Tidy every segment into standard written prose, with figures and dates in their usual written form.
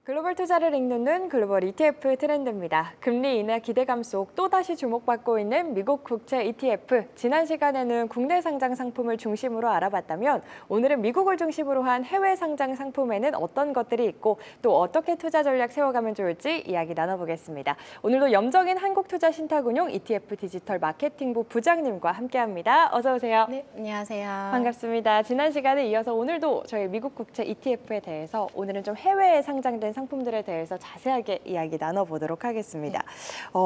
글로벌 투자를 읽는 눈 글로벌 ETF 트렌드입니다. 금리 인하 기대감 속 또다시 주목받고 있는 미국 국채 ETF. 지난 시간에는 국내 상장 상품을 중심으로 알아봤다면 오늘은 미국을 중심으로 한 해외 상장 상품에는 어떤 것들이 있고 또 어떻게 투자 전략 세워가면 좋을지 이야기 나눠보겠습니다. 오늘도 염정인 한국투자신탁운용 ETF 디지털 마케팅부 부장님과 함께합니다. 어서 오세요. 네, 안녕하세요. 반갑습니다. 지난 시간에 이어서 오늘도 저희 미국 국채 ETF에 대해서 오늘은 좀 해외에 상장된 상품들에 대해서 자세하게 이야기 나눠보도록 하겠습니다.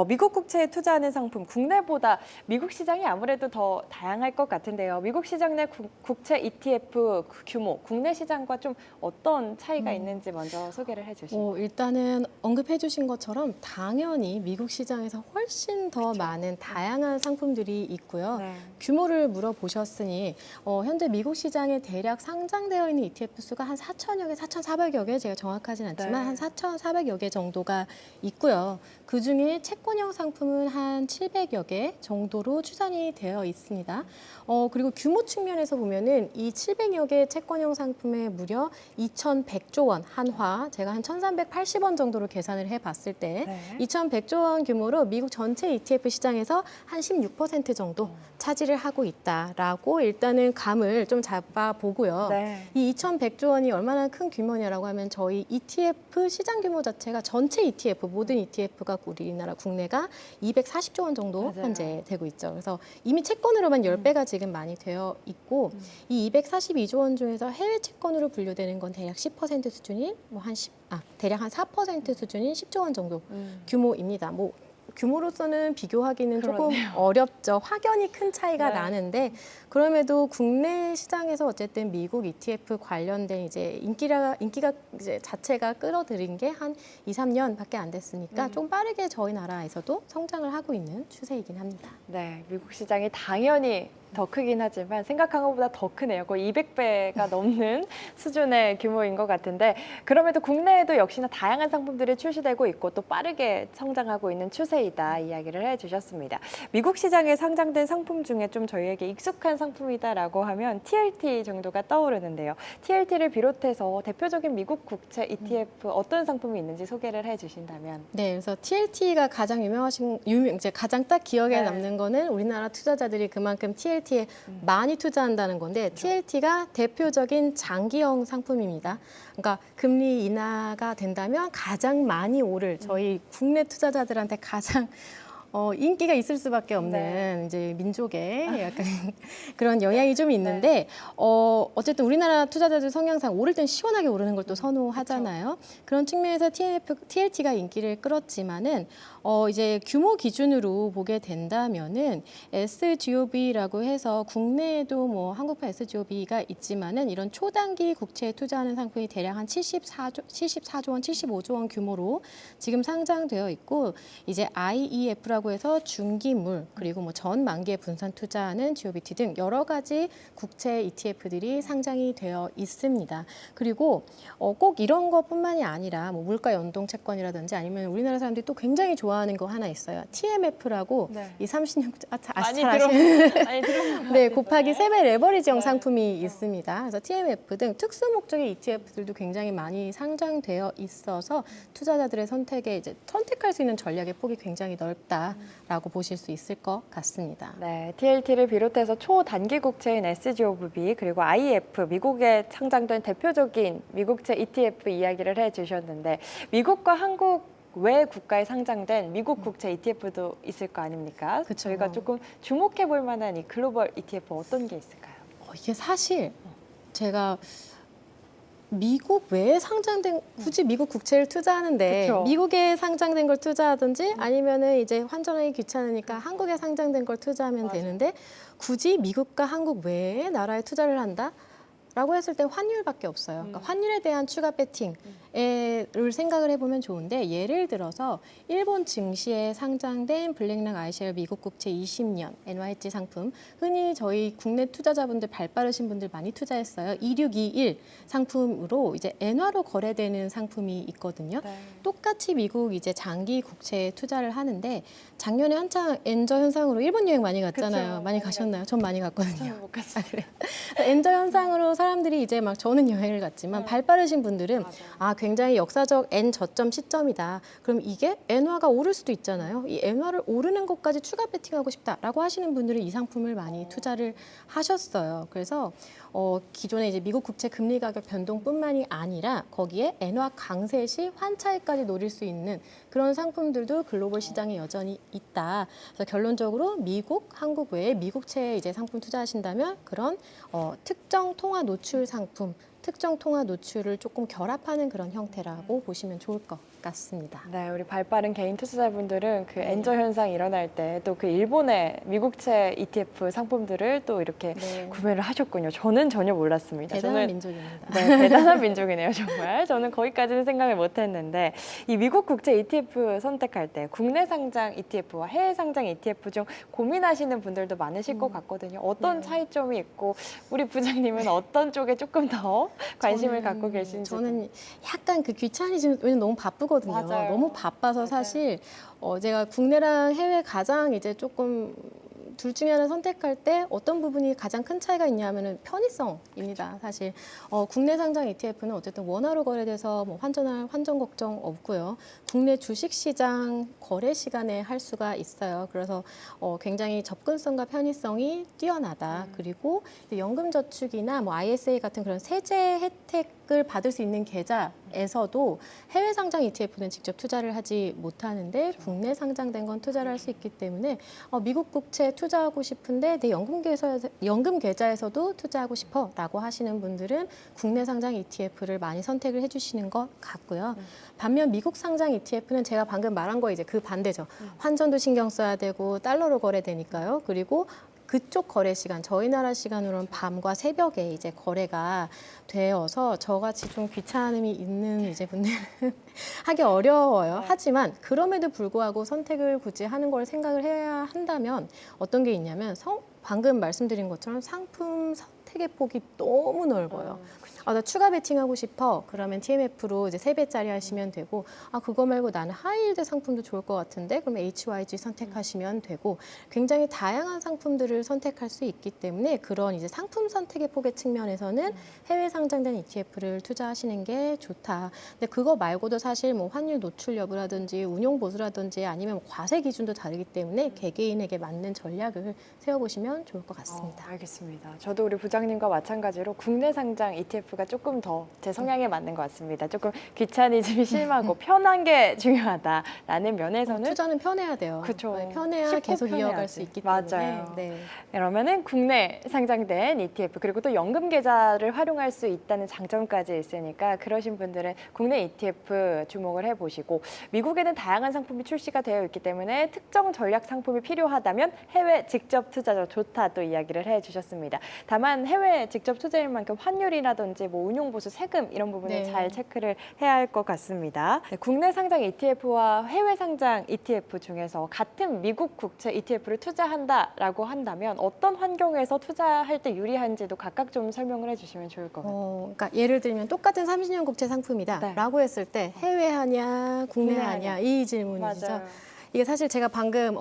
미국 국채에 투자하는 상품, 국내보다 미국 시장이 아무래도 더 다양할 것 같은데요. 미국 시장 내 국채 ETF 규모, 국내 시장과 좀 어떤 차이가 있는지 먼저 소개를 해주시죠. 일단은 언급해 주신 것처럼 당연히 미국 시장에서 훨씬 더 많은 다양한 상품들이 있고요. 네. 규모를 물어보셨으니 현재 미국 시장에 대략 상장되어 있는 ETF 수가 한 4천여 개, 4,400여 개, 제가 정확하진 않지만 한 4,400여 개 정도가 있고요. 그중에 채권형 상품은 한 700여 개 정도로 추산이 되어 있습니다. 그리고 규모 측면에서 보면은 이 700여 개 채권형 상품에 무려 2,100조 원 한화, 제가 한 1,380원 정도로 계산을 해봤을 때 2,100조 원 규모로 미국 전체 ETF 시장에서 한 16% 정도 차지를 하고 있다라고 일단은 감을 좀 잡아보고요. 네. 이 2,100조 원이 얼마나 큰 규모냐라고 하면 저희 ETF 시장 규모 자체가 전체 ETF, 모든 ETF가 우리나라 국내가 240조 원 정도 맞아요. 현재 되고 있죠. 그래서 이미 채권으로만 10배가 지금 많이 되어 있고 이 242조 원 중에서 해외 채권으로 분류되는 건 대략 10% 수준인 대략 한 4% 수준인 10조 원 정도 규모입니다. 규모로서는 비교하기는 조금 그러네요. 어렵죠. 확연히 큰 차이가 네. 나는데 그럼에도 국내 시장에서 어쨌든 미국 ETF 관련된 이제 인기가 이제 자체가 끌어들인 게 한 2, 3년밖에 안 됐으니까 좀 빠르게 저희 나라에서도 성장을 하고 있는 추세이긴 합니다. 네, 미국 시장이 당연히 더 크긴 하지만 생각한 것보다 더 크네요. 거의 200배가 넘는 수준의 규모인 것 같은데 그럼에도 국내에도 역시나 다양한 상품들이 출시되고 있고 또 빠르게 성장하고 있는 추세이다 이야기를 해주셨습니다. 미국 시장에 상장된 상품 중에 좀 저희에게 익숙한 상품이다라고 하면 TLT 정도가 떠오르는데요. TLT를 비롯해서 대표적인 미국 국채 ETF 어떤 상품이 있는지 소개를 해주신다면. 네, 그래서 TLT가 가장 이제 가장 딱 기억에 네. 남는 거는 우리나라 투자자들이 그만큼 TLT에 많이 투자한다는 건데 TLT가 대표적인 장기형 상품입니다. 그러니까 금리 인하가 된다면 가장 많이 오를 저희 국내 투자자들한테 가장 인기가 있을 수밖에 없는 이제 민족의 약간 그런 영향이 좀 있는데 어쨌든 우리나라 투자자들 성향상 오를 땐 시원하게 오르는 걸 또 선호하잖아요. 그런 측면에서 TLT가 인기를 끌었지만은 이제 규모 기준으로 보게 된다면은 SGOB라고 해서 국내에도 뭐 한국판 SGOB가 있지만은 이런 초단기 국채에 투자하는 상품이 대략 한 74조 원, 75조 원 규모로 지금 상장되어 있고 이제 IEF라고 해서 중기물 그리고 뭐 전 만기에 분산 투자하는 GOBT 등 여러 가지 국채 ETF들이 상장이 되어 있습니다. 그리고 꼭 이런 것뿐만이 아니라 뭐 물가 연동 채권이라든지 아니면 우리나라 사람들이 또 굉장히 좋아하는 거 하나 있어요. TMF라고 이 30년 많이 아시는 들어본 네, 곱하기 3배 레버리지형 네. 상품이 있습니다. 그래서 TMF 등 특수 목적의 ETF들도 굉장히 많이 상장되어 있어서 투자자들의 선택에 이제 선택할 수 있는 전략의 폭이 굉장히 넓다라고 보실 수 있을 것 같습니다. 네, TLT를 비롯해서 초단기 국채인 SGOB 그리고 IEF, 미국에 상장된 대표적인 미국채 ETF 이야기를 해주셨는데 미국과 한국 외 국가에 상장된 미국 국채 ETF도 있을 거 아닙니까? 그쵸. 저희가 조금 주목해 볼 만한 이 글로벌 ETF 어떤 게 있을까요? 이게 사실 제가 미국 외에 상장된 굳이 미국 국채를 투자하는데 그쵸. 미국에 상장된 걸 투자하든지 아니면은 이제 환전하기 귀찮으니까 한국에 상장된 걸 투자하면 맞아요. 되는데 굳이 미국과 한국 외에 나라에 투자를 한다? 라고 했을 때 환율밖에 없어요. 그러니까 환율에 대한 추가 배팅을 생각을 해보면 좋은데 예를 들어서 일본 증시에 상장된 블랙락 ICL 미국 국채 20년 NYG 상품 흔히 저희 국내 투자자분들 발 빠르신 분들 많이 투자했어요. 2621 상품으로 이제 엔화로 거래되는 상품이 있거든요. 네. 똑같이 미국 이제 장기 국채에 투자를 하는데 작년에 한창 엔저 현상으로 일본 여행 많이 갔잖아요. 그쵸. 많이 가셨나요? 전 많이 갔거든요. 못 갔어요. 엔저 현상으로 사람들이 이제 막 저는 여행을 갔지만 네. 발 빠르신 분들은 맞아요. 아, 굉장히 역사적 N 저점 시점이다. 그럼 이게 엔화가 오를 수도 있잖아요. 이 엔화를 오르는 것까지 추가 베팅하고 싶다라고 하시는 분들은 이 상품을 많이 투자를 하셨어요. 그래서 기존에 이제 미국 국채 금리 가격 변동뿐만이 아니라 거기에 엔화 강세 시 환차익까지 노릴 수 있는 그런 상품들도 글로벌 시장에 여전히 있다. 그래서 결론적으로 미국, 한국 외에 미국채에 이제 상품 투자하신다면 그런 특정 통화 노출 상품, 특정 통화 노출을 조금 결합하는 그런 형태라고 보시면 좋을 것 같습니다. 네, 우리 발빠른 개인 투자자분들은 그 네. 엔저 현상 일어날 때 또 그 일본의 미국채 ETF 상품들을 또 이렇게 네. 구매를 하셨군요. 저는 전혀 몰랐습니다. 대단한 저는 민족입니다. 네, 대단한 민족이네요, 정말. 저는 거기까지는 생각을 못 했는데, 이 미국 국제 ETF 선택할 때 국내 상장 ETF와 해외 상장 ETF 중 고민하시는 분들도 많으실 것 같거든요. 어떤 네. 차이점이 있고, 우리 부장님은 어떤 쪽에 조금 더 관심을 저는- 갖고 계신지. 저는 약간 그 귀차니즘, 왜냐면 너무 바쁘거든요. 맞아요. 너무 바빠서 맞아요. 사실 제가 국내랑 해외 가장 이제 조금 둘 중에 하나 선택할 때 어떤 부분이 가장 큰 차이가 있냐면은 편의성입니다. 사실 국내 상장 ETF는 어쨌든 원화로 거래돼서 뭐 환전 걱정 없고요. 국내 주식 시장 거래 시간에 할 수가 있어요. 그래서 굉장히 접근성과 편의성이 뛰어나다. 그리고 연금저축이나 뭐 ISA 같은 그런 세제 혜택을 받을 수 있는 계좌에서도 해외 상장 ETF는 직접 투자를 하지 못하는데 국내 상장된 건 투자를 할 수 있기 때문에 미국 국채 투자하고 싶은데 내 연금 계좌에서도 투자하고 싶어라고 하시는 분들은 국내 상장 ETF를 많이 선택을 해주시는 것 같고요. 반면 미국 상장 ETF는 제가 방금 말한 거 이제 그 반대죠. 환전도 신경 써야 되고 달러로 거래되니까요. 그리고 그쪽 거래 시간, 저희 나라 시간으로는 밤과 새벽에 이제 거래가 되어서 저같이 좀 귀찮음이 있는 이제 분들은 하기 어려워요. 하지만 그럼에도 불구하고 선택을 굳이 하는 걸 생각을 해야 한다면 어떤 게 있냐면 방금 말씀드린 것처럼 상품 선택의 폭이 너무 넓어요. 나 추가 베팅하고 싶어. 그러면 TMF로 이제 3배짜리 하시면 되고, 그거 말고 나는 하이힐드 상품도 좋을 것 같은데, 그럼 HYG 선택하시면 되고, 굉장히 다양한 상품들을 선택할 수 있기 때문에 그런 이제 상품 선택의 폭의 측면에서는 해외 상장된 ETF를 투자하시는 게 좋다. 근데 그거 말고도 사실 뭐 환율 노출 여부라든지 운용 보수라든지 아니면 뭐 과세 기준도 다르기 때문에 개개인에게 맞는 전략을 세워보시면 좋을 것 같습니다. 알겠습니다. 저도 우리 부장님과 마찬가지로 국내 상장 ETF가 조금 더 제 성향에 맞는 것 같습니다. 조금 귀차니즘이 심하고 편한 게 중요하다라는 면에서는 투자는 편해야 돼요. 그쵸. 네, 편해야 쉽고 계속 이어갈 편해야지. 수 있기 때문에. 맞아요. 네. 그러면은 국내 상장된 ETF 그리고 또 연금 계좌를 활용할 수 있다는 장점까지 있으니까 그러신 분들은 국내 ETF 주목을 해보시고 미국에는 다양한 상품이 출시가 되어 있기 때문에 특정 전략 상품이 필요하다면 해외 직접 투자도 좋다 또 이야기를 해주셨습니다. 다만 해외 직접 투자인 만큼 환율이라든지 뭐 운용보수 세금 이런 부분을 네. 잘 체크를 해야 할 것 같습니다. 네, 국내 상장 ETF와 해외 상장 ETF 중에서 같은 미국 국채 ETF를 투자한다라고 한다면 어떤 환경에서 투자할 때 유리한지도 각각 좀 설명을 해주시면 좋을 것 같아요. 그러니까 예를 들면 똑같은 30년 국채 상품이다라고 했을 때 해외 하냐, 국내 국내 하냐 하냐. 이 질문이시죠. 맞아요. 이게 사실 제가 방금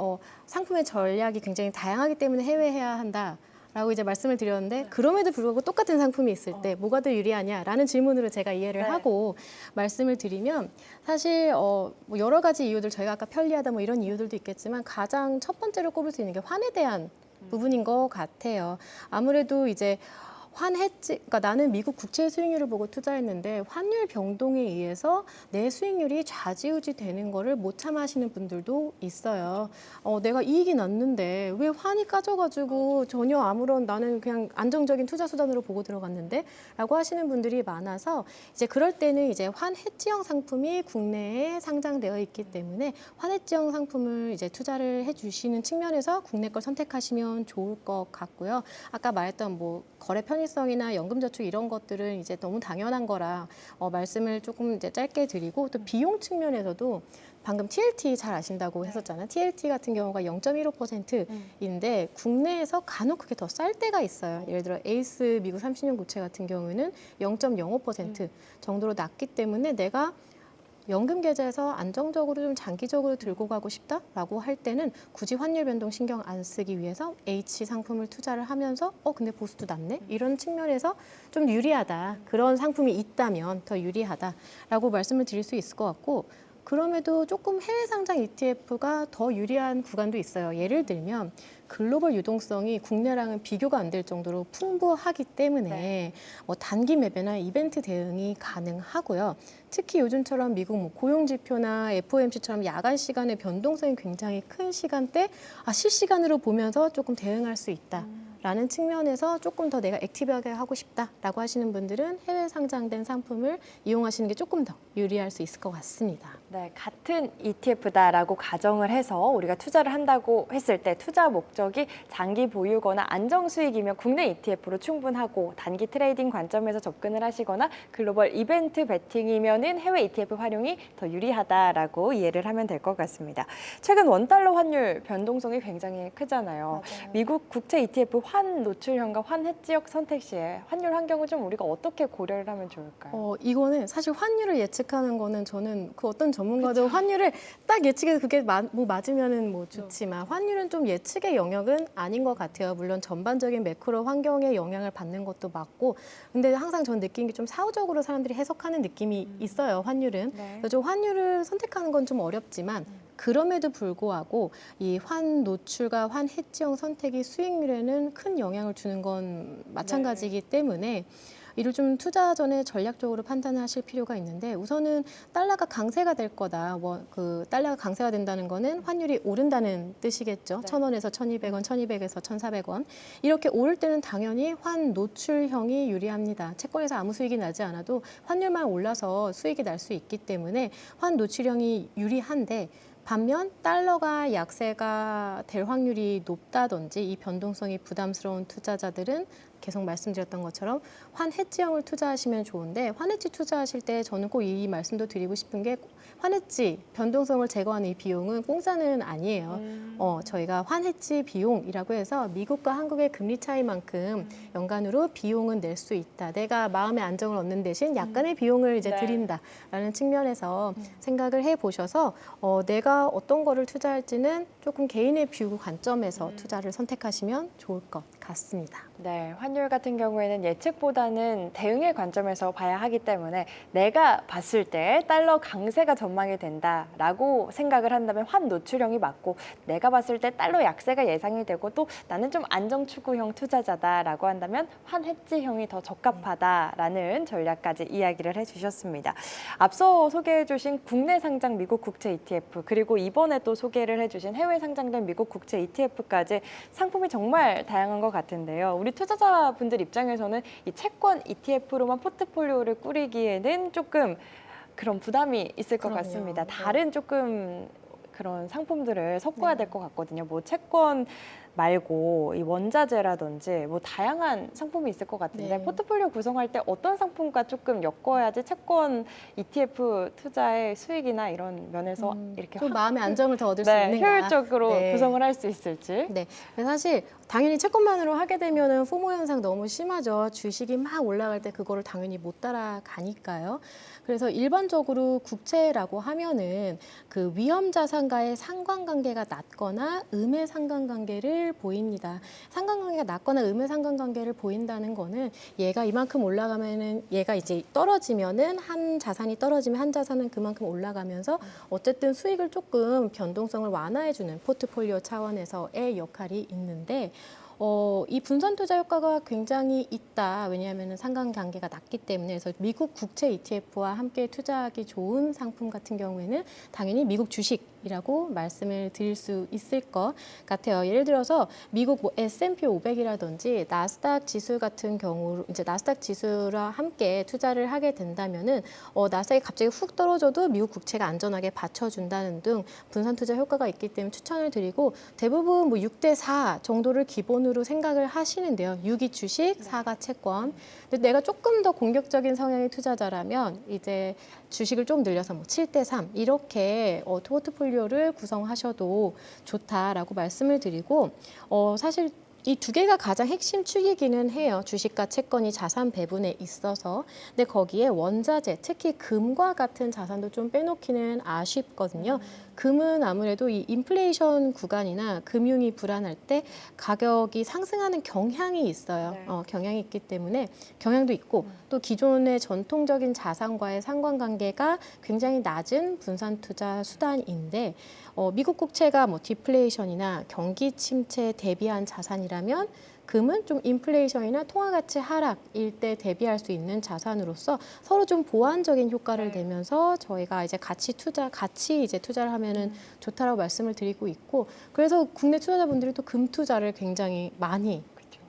상품의 전략이 굉장히 다양하기 때문에 해외 해야 한다라고 이제 말씀을 드렸는데 그럼에도 불구하고 똑같은 상품이 있을 때 뭐가 더 유리하냐라는 질문으로 제가 이해를 네. 하고 말씀을 드리면 사실 뭐 여러 가지 이유들 저희가 아까 편리하다 뭐 이런 이유들도 있겠지만 가장 첫 번째로 꼽을 수 있는 게 환에 대한 부분인 것 같아요. 아무래도 이제 그러니까 나는 미국 국채 수익률을 보고 투자했는데 환율 변동에 의해서 내 수익률이 좌지우지 되는 거를 못 참아하시는 분들도 있어요. 내가 이익이 났는데 왜 환이 까져가지고 전혀 아무런 나는 그냥 안정적인 투자 수단으로 보고 들어갔는데 라고 하시는 분들이 많아서 이제 그럴 때는 이제 환 해지형 상품이 국내에 상장되어 있기 때문에 환 해지형 상품을 이제 투자를 해주시는 측면에서 국내 걸 선택하시면 좋을 것 같고요. 아까 말했던 뭐 거래 편의성이나 연금저축 이런 것들은 이제 너무 당연한 거라 말씀을 조금 이제 짧게 드리고 또 비용 측면에서도 방금 TLT 잘 아신다고 했었잖아요. TLT 같은 경우가 0.15%인데 국내에서 간혹 그게 더 쌀 때가 있어요. 예를 들어 에이스 미국 30년 국채 같은 경우는 0.05% 정도로 낮기 때문에 내가 연금 계좌에서 안정적으로 좀 장기적으로 들고 가고 싶다라고 할 때는 굳이 환율 변동 신경 안 쓰기 위해서 H 상품을 투자를 하면서 근데 보수도 낮네? 이런 측면에서 좀 유리하다. 그런 상품이 있다면 더 유리하다라고 말씀을 드릴 수 있을 것 같고 그럼에도 조금 해외 상장 ETF가 더 유리한 구간도 있어요. 예를 들면 글로벌 유동성이 국내랑은 비교가 안 될 정도로 풍부하기 때문에 네. 뭐 단기 매매나 이벤트 대응이 가능하고요. 특히 요즘처럼 미국 뭐 고용 지표나 FOMC처럼 야간 시간의 변동성이 굉장히 큰 시간대 실시간으로 보면서 조금 대응할 수 있다. 라는 측면에서 조금 더 내가 액티브하게 하고 싶다라고 하시는 분들은 해외 상장된 상품을 이용하시는 게 조금 더 유리할 수 있을 것 같습니다. 네, 같은 ETF다라고 가정을 해서 우리가 투자를 한다고 했을 때 투자 목적이 장기 보유거나 안정 수익이면 국내 ETF로 충분하고 단기 트레이딩 관점에서 접근을 하시거나 글로벌 이벤트 베팅이면은 해외 ETF 활용이 더 유리하다라고 이해를 하면 될 것 같습니다. 최근 원달러 환율 변동성이 굉장히 크잖아요. 맞아요. 미국 국채 ETF 환 노출형과 환 해지역 선택 시에 환율 환경을 좀 우리가 어떻게 고려를 하면 좋을까요? 이거는 사실 환율을 예측하는 거는 저는 그 어떤 전문가도 환율을 딱 예측해서 그게 뭐 맞으면은 뭐 좋지만 환율은 좀 예측의 영역은 아닌 것 같아요. 물론 전반적인 매크로 환경에 영향을 받는 것도 맞고 근데 항상 전 느낀 게 좀 사후적으로 사람들이 해석하는 느낌이 있어요. 환율은. 네. 그래서 좀 환율을 선택하는 건 좀 어렵지만 그럼에도 불구하고 이 환 노출과 환 해지형 선택이 수익률에는 큰 영향을 주는 건 마찬가지이기 때문에 이를 좀 투자 전에 전략적으로 판단하실 필요가 있는데 우선은 달러가 강세가 될 거다. 달러가 강세가 된다는 거는 환율이 오른다는 뜻이겠죠. 네. 1,000원에서 1,200원, 1,200에서 1,400원. 이렇게 오를 때는 당연히 환 노출형이 유리합니다. 채권에서 아무 수익이 나지 않아도 환율만 올라서 수익이 날 수 있기 때문에 환 노출형이 유리한데 반면 달러가 약세가 될 확률이 높다든지 이 변동성이 부담스러운 투자자들은 계속 말씀드렸던 것처럼 환해지형을 투자하시면 좋은데 환해지 투자하실 때 저는 꼭 이 말씀도 드리고 싶은 게 환해지 변동성을 제거하는 이 비용은 공짜는 아니에요. 저희가 환해지 비용이라고 해서 미국과 한국의 금리 차이만큼 연간으로 비용은 낼 수 있다. 내가 마음의 안정을 얻는 대신 약간의 비용을 이제 네. 드린다라는 측면에서 생각을 해보셔서 내가 어떤 거를 투자할지는 조금 개인의 뷰 관점에서 투자를 선택하시면 좋을 것 같습니다. 네, 환율 같은 경우에는 예측보다는 대응의 관점에서 봐야 하기 때문에 내가 봤을 때 달러 강세가 전망이 된다라고 생각을 한다면 환 노출형이 맞고 내가 봤을 때 달러 약세가 예상이 되고 또 나는 좀 안정 추구형 투자자다라고 한다면 환 해지형이 더 적합하다라는 전략까지 이야기를 해주셨습니다. 앞서 소개해주신 국내 상장 미국 국채 ETF 그리고 이번에 또 소개를 해주신 해외 상장된 미국 국채 ETF까지 상품이 정말 다양한 것 같은데요. 우리 투자자분들 입장에서는 이 채권 ETF로만 포트폴리오를 꾸리기에는 조금 그런 부담이 있을 것 그럼요. 같습니다. 네. 다른 조금 그런 상품들을 섞어야 네. 될 것 같거든요. 뭐 채권 말고 이 원자재라든지 뭐 다양한 상품이 있을 것 같은데 네. 포트폴리오 구성할 때 어떤 상품과 조금 엮어야지 채권 ETF 투자의 수익이나 이런 면에서 이렇게 좀 마음의 안정을 더 얻을 수 네, 있는가. 효율적으로 네. 구성을 할 수 있을지. 네, 사실 당연히 채권만으로 하게 되면은 포모 현상 너무 심하죠. 주식이 막 올라갈 때 그거를 당연히 못 따라가니까요. 그래서 일반적으로 국채라고 하면은 그 위험 자산과의 상관관계가 낮거나 음의 상관관계를 보입니다. 상관관계가 낮거나 음의 상관관계를 보인다는 거는 얘가 이만큼 올라가면은 얘가 이제 떨어지면은 한 자산이 떨어지면 한 자산은 그만큼 올라가면서 어쨌든 수익을 조금 변동성을 완화해주는 포트폴리오 차원에서의 역할이 있는데 이 분산 투자 효과가 굉장히 있다. 왜냐하면 상관관계가 낮기 때문에 그래서 미국 국채 ETF와 함께 투자하기 좋은 상품 같은 경우에는 당연히 미국 주식이라고 말씀을 드릴 수 있을 것 같아요. 예를 들어서 미국 뭐 S&P 500이라든지 나스닥 지수 같은 경우 이제 나스닥 지수랑 함께 투자를 하게 된다면은 나스닥이 갑자기 훅 떨어져도 미국 국채가 안전하게 받쳐준다는 등 분산 투자 효과가 있기 때문에 추천을 드리고 대부분 뭐 6대 4 정도를 기본으로 생각을 하시는데요. 6이 주식, 4가 채권. 근데 내가 조금 더 공격적인 성향의 투자자라면 이제 주식을 좀 늘려서 뭐 7대 3 이렇게 포트폴리오를 구성하셔도 좋다라고 말씀을 드리고 사실 이 두 개가 가장 핵심 축이기는 해요. 주식과 채권이 자산 배분에 있어서. 근데 거기에 원자재, 특히 금과 같은 자산도 좀 빼놓기는 아쉽거든요. 금은 아무래도 이 인플레이션 구간이나 금융이 불안할 때 가격이 상승하는 경향이 있어요. 네. 경향이 있기 때문에 경향도 있고 또 기존의 전통적인 자산과의 상관관계가 굉장히 낮은 분산 투자 수단인데 미국 국채가 뭐 디플레이션이나 경기 침체에 대비한 자산이라면 금은 좀 인플레이션이나 통화가치 하락일 때 대비할 수 있는 자산으로서 서로 좀 보완적인 효과를 네. 내면서 저희가 이제 같이 이제 투자를 하면은 좋다라고 말씀을 드리고 있고 그래서 국내 투자자분들이 또 금 투자를 굉장히 많이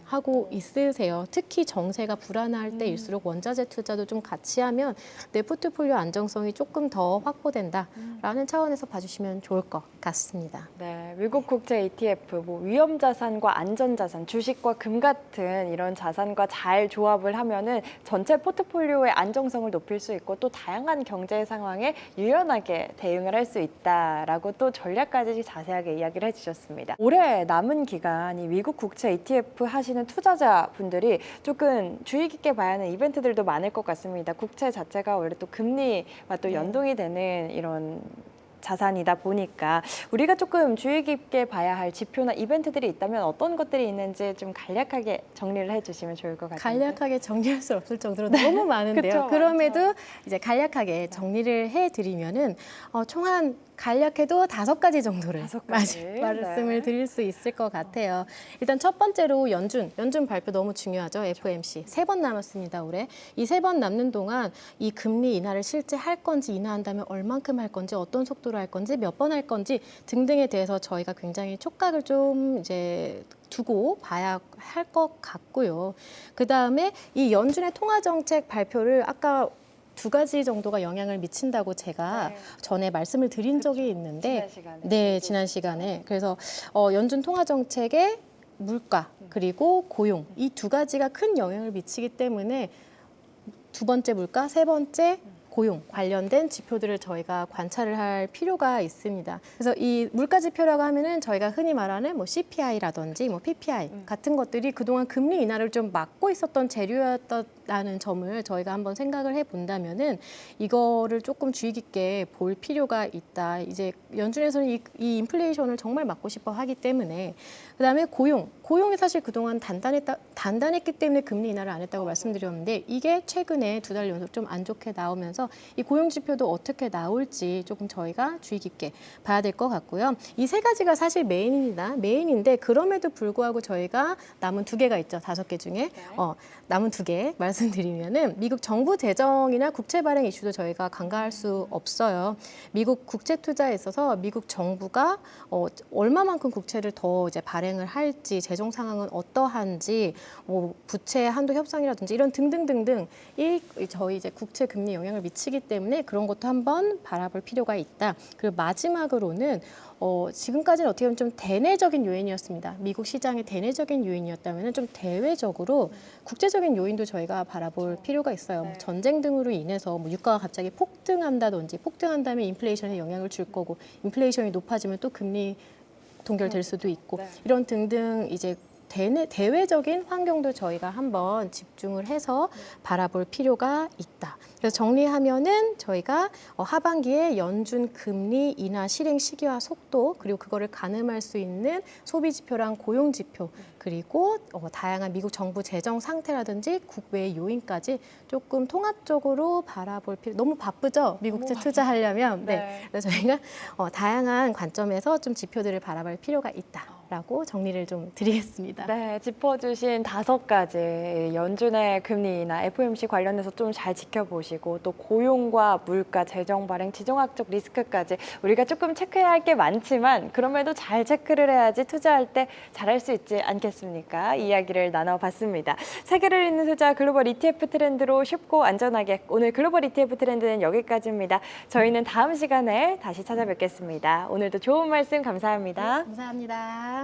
하고 있으세요. 특히 정세가 불안할 때일수록 원자재 투자도 좀 같이 하면 내 포트폴리오 안정성이 조금 더 확보된다라는 차원에서 봐주시면 좋을 것 같습니다. 네, 미국 국채 ETF, 뭐 위험 자산과 안전 자산, 주식과 금 같은 이런 자산과 잘 조합을 하면은 전체 포트폴리오의 안정성을 높일 수 있고 또 다양한 경제 상황에 유연하게 대응을 할 수 있다라고 또 전략까지 자세하게 이야기를 해주셨습니다. 올해 남은 기간 이 미국 국채 ETF 하시는 투자자분들이 조금 주의 깊게 봐야 하는 이벤트들도 많을 것 같습니다. 국채 자체가 원래 또 금리와 또 연동이 되는 이런 자산이다 보니까 우리가 조금 주의 깊게 봐야 할 지표나 이벤트들이 있다면 어떤 것들이 있는지 좀 간략하게 정리를 해주시면 좋을 것 같아요. 간략하게 정리할 수 없을 정도로 너무 많은데요. 그쵸, 그럼에도 많죠. 이제 간략하게 정리를 해드리면은 총 한 간략해도 5가지 정도를 5가지. 말씀을 드릴 수 있을 것 같아요. 일단 첫 번째로 연준 발표 너무 중요하죠. FOMC 3번 남았습니다. 올해 이 3번 남는 동안 이 금리 인하를 실제 할 건지 인하한다면 얼만큼 할 건지 어떤 속도로 할 건지 몇 번 할 건지 등등에 대해서 저희가 굉장히 촉각을 좀 이제 두고 봐야 할 것 같고요. 그 다음에 이 연준의 통화 정책 발표를 아까 2가지 정도가 영향을 미친다고 제가 전에 말씀을 드린 적이 있는데 지난 시간에 그래서 연준 통화 정책의 물가 그리고 고용 이 2가지가 큰 영향을 미치기 때문에 2번째 물가, 3번째 고용 관련된 지표들을 저희가 관찰을 할 필요가 있습니다. 그래서 이 물가 지표라고 하면은 저희가 흔히 말하는 뭐 CPI라든지 뭐 PPI 같은 것들이 그동안 금리 인하를 좀 막고 있었던 재료였다는 점을 저희가 한번 생각을 해본다면은 이거를 조금 주의 깊게 볼 필요가 있다. 이제 연준에서는 이 인플레이션을 정말 막고 싶어 하기 때문에 그다음에 고용이 사실 그동안 단단했기 때문에 금리 인하를 안 했다고 말씀드렸는데 이게 최근에 2달 연속 좀 안 좋게 나오면서 이 고용 지표도 어떻게 나올지 조금 저희가 주의 깊게 봐야 될 것 같고요. 이 3가지가 사실 메인인데 그럼에도 불구하고 저희가 남은 2개가 있죠. 5개 중에 남은 2개 말씀드리면은 미국 정부 재정이나 국채 발행 이슈도 저희가 간과할 수 없어요. 미국 국채 투자에 있어서 미국 정부가 얼마만큼 국채를 더 이제 발행을 할지 재정 상황은 어떠한지 뭐 부채 한도 협상이라든지 이런 등등등등 저희 이제 국채 금리 영향을 미치기 때문에 그런 것도 한번 바라볼 필요가 있다. 그리고 마지막으로는 지금까지는 어떻게 보면 좀 대내적인 요인이었습니다. 미국 시장의 대내적인 요인이었다면 좀 대외적으로 국제적인 요인도 저희가 바라볼 필요가 있어요. 뭐 전쟁 등으로 인해서 뭐 유가가 갑자기 폭등한다면 인플레이션에 영향을 줄 거고 인플레이션이 높아지면 또 금리 동결될 수도 있고 이런 등등 이제 대외적인 환경도 저희가 한번 집중을 해서 바라볼 필요가 있다. 그래서 정리하면은 저희가 하반기에 연준 금리 인하 실행 시기와 속도 그리고 그거를 가늠할 수 있는 소비 지표랑 고용 지표 그리고 다양한 미국 정부 재정 상태라든지 국외 요인까지 조금 통합적으로 바라볼 필요. 너무 바쁘죠? 미국채 투자하려면. 그래서 저희가 다양한 관점에서 좀 지표들을 바라볼 필요가 있다라고 정리를 좀 드리겠습니다. 네, 짚어주신 5가지 연준의 금리 인하 FOMC 관련해서 좀 잘 지켜보시고 또 고용과 물가, 재정 발행, 지정학적 리스크까지 우리가 조금 체크해야 할 게 많지만 그럼에도 잘 체크를 해야지 투자할 때 잘할 수 있지 않겠습니까? 이야기를 나눠봤습니다. 세계를 잇는 투자 글로벌 ETF 트렌드로 쉽고 안전하게 오늘 글로벌 ETF 트렌드는 여기까지입니다. 저희는 다음 시간에 다시 찾아뵙겠습니다. 오늘도 좋은 말씀 감사합니다. 감사합니다.